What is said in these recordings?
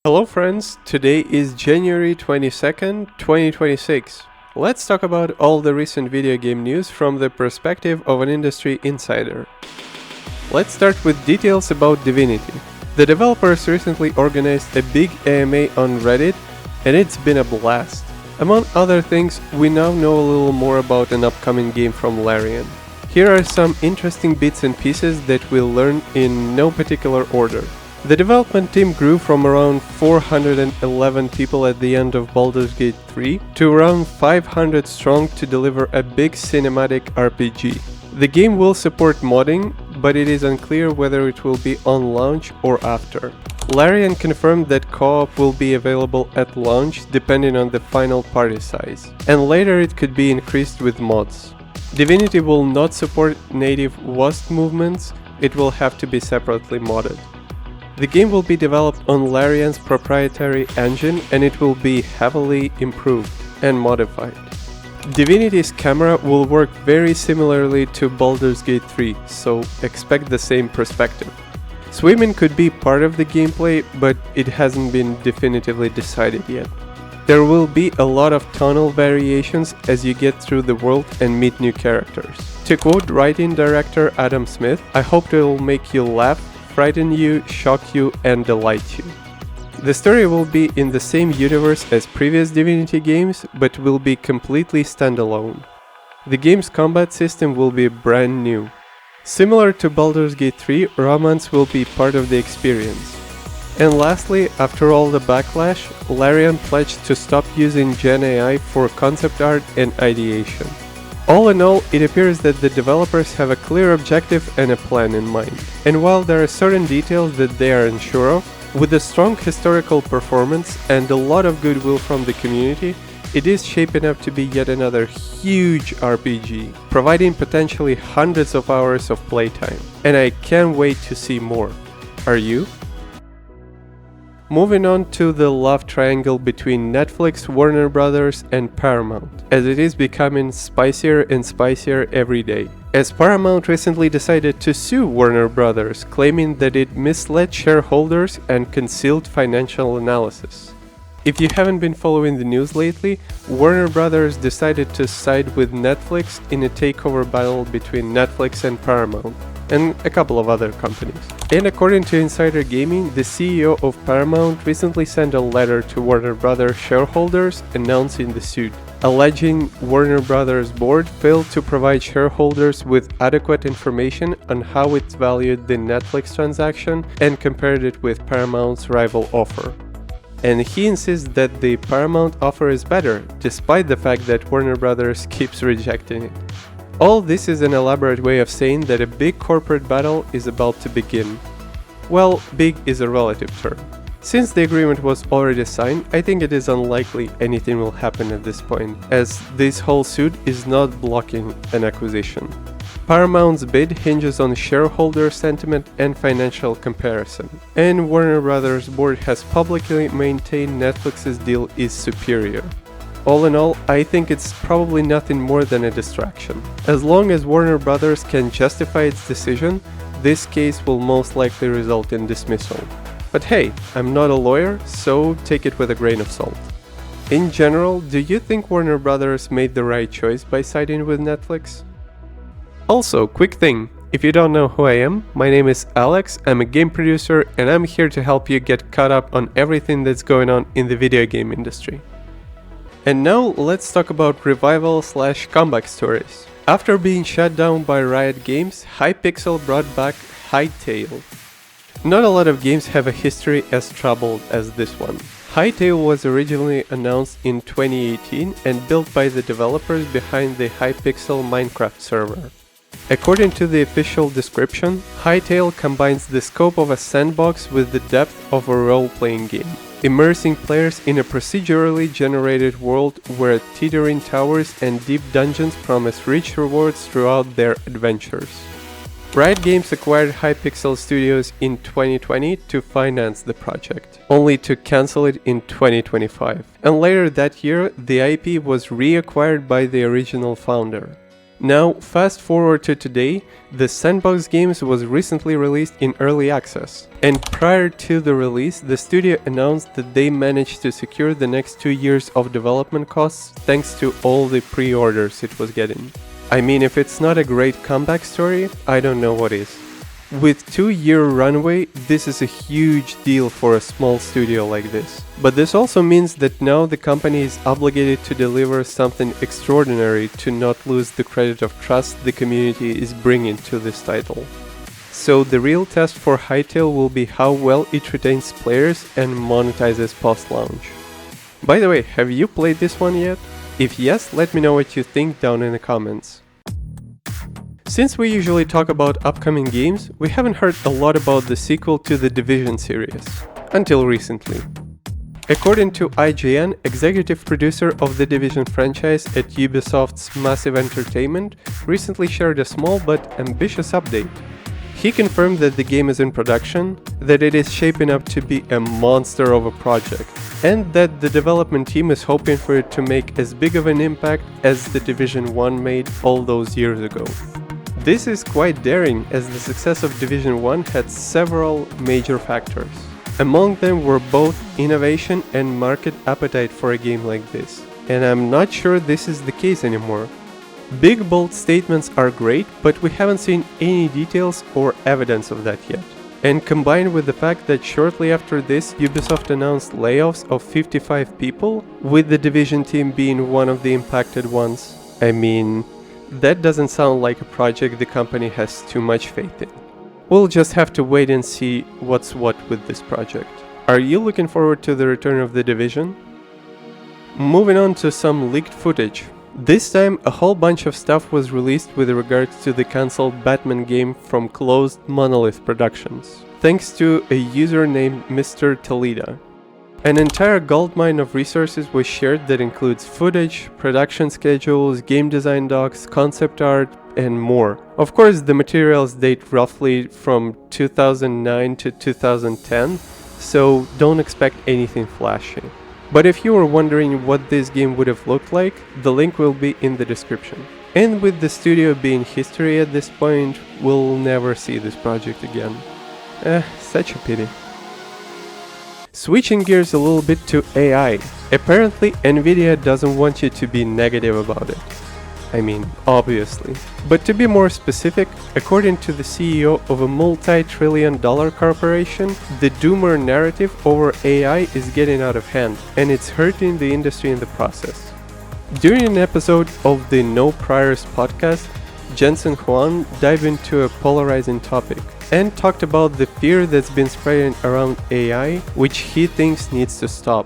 Hello friends, today is January 22nd, 2026. Let's talk about all the recent video game news from the perspective of an industry insider. Let's start with details about Divinity. The developers recently organized a big AMA on Reddit, and it's been a blast. Among other things, we now know a little more about an upcoming game from Larian. Here are some interesting bits and pieces that we'll learn in no particular order. The development team grew from around 411 people at the end of Baldur's Gate 3 to around 500 strong to deliver a big cinematic RPG. The game will support modding, but it is unclear whether it will be on launch or after. Larian confirmed that co-op will be available at launch depending on the final party size, and later it could be increased with mods. Divinity will not support native WASD movements, it will have to be separately modded. The game will be developed on Larian's proprietary engine and it will be heavily improved and modified. Divinity's camera will work very similarly to Baldur's Gate 3, so expect the same perspective. Swimming could be part of the gameplay, but it hasn't been definitively decided yet. There will be a lot of tonal variations as you get through the world and meet new characters. To quote writing director Adam Smith, "I hope it will make you laugh, frighten you, shock you, and delight you." The story will be in the same universe as previous Divinity games, but will be completely standalone. The game's combat system will be brand new. Similar to Baldur's Gate 3, romance will be part of the experience. And lastly, after all the backlash, Larian pledged to stop using Gen AI for concept art and ideation. All in all, it appears that the developers have a clear objective and a plan in mind. And while there are certain details that they are unsure of, with a strong historical performance and a lot of goodwill from the community, it is shaping up to be yet another huge RPG, providing potentially hundreds of hours of playtime. And I can't wait to see more. Are you? Moving on to the love triangle between Netflix, Warner Bros. And Paramount, as it is becoming spicier and spicier every day. As Paramount recently decided to sue Warner Bros., claiming that it misled shareholders and concealed financial analysis. If you haven't been following the news lately, Warner Bros. Decided to side with Netflix in a takeover battle between Netflix and Paramount, and a couple of other companies. And according to Insider Gaming, the CEO of Paramount recently sent a letter to Warner Bros. Shareholders announcing the suit, alleging Warner Bros. Board failed to provide shareholders with adequate information on how it valued the Netflix transaction and compared it with Paramount's rival offer. And he insists that the Paramount offer is better, despite the fact that Warner Bros. Keeps rejecting it. All this is an elaborate way of saying that a big corporate battle is about to begin. Well, big is a relative term. Since the agreement was already signed, I think it is unlikely anything will happen at this point, as this whole suit is not blocking an acquisition. Paramount's bid hinges on shareholder sentiment and financial comparison, and Warner Bros. Board has publicly maintained Netflix's deal is superior. All in all, I think it's probably nothing more than a distraction. As long as Warner Bros. Can justify its decision, this case will most likely result in dismissal. But hey, I'm not a lawyer, so take it with a grain of salt. In general, do you think Warner Bros. Made the right choice by siding with Netflix? Also, quick thing, if you don't know who I am, my name is Alex, I'm a game producer and I'm here to help you get caught up on everything that's going on in the video game industry. And now let's talk about revival/comeback stories. After being shut down by Riot Games, Hypixel brought back Hytale. Not a lot of games have a history as troubled as this one. Hytale was originally announced in 2018 and built by the developers behind the Hypixel Minecraft server. According to the official description, Hytale combines the scope of a sandbox with the depth of a role-playing game, immersing players in a procedurally generated world where teetering towers and deep dungeons promise rich rewards throughout their adventures. Riot Games acquired Hypixel Studios in 2020 to finance the project, only to cancel it in 2025. And later that year, the IP was reacquired by the original founder. Now, fast forward to today, the Sandbox Games was recently released in early access. And prior to the release, the studio announced that they managed to secure the next 2 years of development costs thanks to all the pre-orders it was getting. I mean, if it's not a great comeback story, I don't know what is. With 2-year runway, this is a huge deal for a small studio like this. But this also means that now the company is obligated to deliver something extraordinary to not lose the credit of trust the community is bringing to this title. So the real test for Hytale will be how well it retains players and monetizes post-launch. By the way, have you played this one yet? If yes, let me know what you think down in the comments. Since we usually talk about upcoming games, we haven't heard a lot about the sequel to the Division series, until recently. According to IGN, executive producer of the Division franchise at Ubisoft's Massive Entertainment recently shared a small but ambitious update. He confirmed that the game is in production, that it is shaping up to be a monster of a project, and that the development team is hoping for it to make as big of an impact as the Division 1 made all those years ago. This is quite daring, as the success of Division 1 had several major factors. Among them were both innovation and market appetite for a game like this, and I'm not sure this is the case anymore. Big bold statements are great, but we haven't seen any details or evidence of that yet. And combined with the fact that shortly after this Ubisoft announced layoffs of 55 people, with the Division team being one of the impacted ones, I mean, that doesn't sound like a project the company has too much faith in. We'll just have to wait and see what's what with this project. Are you looking forward to the return of the Division? Moving on to some leaked footage. This time a whole bunch of stuff was released with regards to the cancelled Batman game from closed Monolith Productions, thanks to a user named Mr. Toledo. An entire goldmine of resources was shared that includes footage, production schedules, game design docs, concept art, and more. Of course, the materials date roughly from 2009 to 2010, so don't expect anything flashy. But if you were wondering what this game would have looked like, the link will be in the description. And with the studio being history at this point, we'll never see this project again. Such a pity. Switching gears a little bit to AI. Apparently Nvidia doesn't want you to be negative about it. I mean, obviously. But to be more specific, according to the CEO of a multi-trillion-dollar corporation, the doomer narrative over AI is getting out of hand, and it's hurting the industry in the process. During an episode of the No Priors podcast, Jensen Huang dived into a polarizing topic and talked about the fear that's been spreading around AI, which he thinks needs to stop.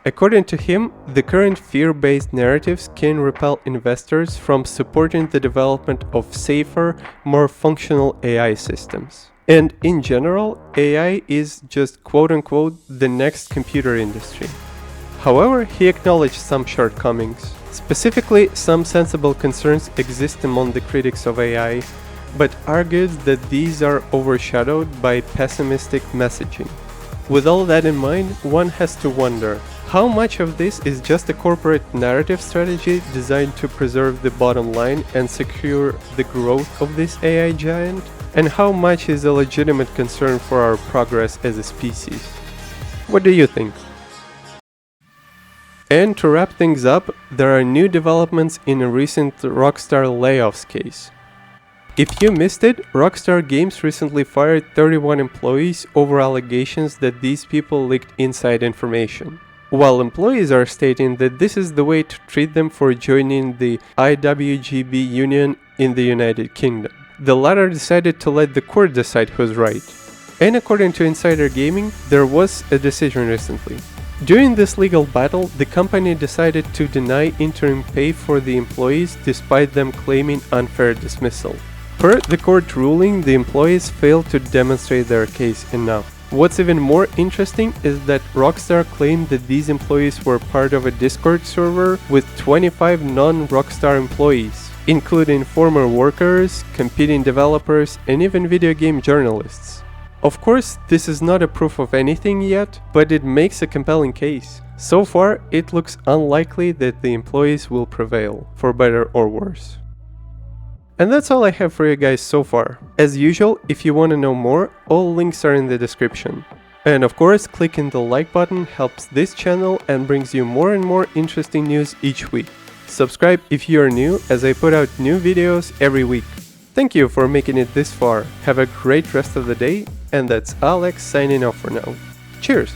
According to him, the current fear-based narratives can repel investors from supporting the development of safer, more functional AI systems. And in general, AI is just quote-unquote the next computer industry. However, he acknowledged some shortcomings. Specifically, some sensible concerns exist among the critics of AI, but argued that these are overshadowed by pessimistic messaging. With all that in mind, one has to wonder, how much of this is just a corporate narrative strategy designed to preserve the bottom line and secure the growth of this AI giant? And how much is a legitimate concern for our progress as a species? What do you think? And to wrap things up, there are new developments in a recent Rockstar layoffs case. If you missed it, Rockstar Games recently fired 31 employees over allegations that these people leaked inside information, while employees are stating that this is the way to treat them for joining the IWGB union in the United Kingdom. The latter decided to let the court decide who's right. And according to Insider Gaming, there was a decision recently. During this legal battle, the company decided to deny interim pay for the employees despite them claiming unfair dismissal. Per the court ruling, the employees failed to demonstrate their case enough. What's even more interesting is that Rockstar claimed that these employees were part of a Discord server with 25 non-Rockstar employees, including former workers, competing developers, and even video game journalists. Of course, this is not a proof of anything yet, but it makes a compelling case. So far, it looks unlikely that the employees will prevail, for better or worse. And that's all I have for you guys so far. As usual, if you want to know more, all links are in the description. And of course, clicking the like button helps this channel and brings you more and more interesting news each week. Subscribe if you are new, as I put out new videos every week. Thank you for making it this far. Have a great rest of the day, and that's Alex signing off for now. Cheers!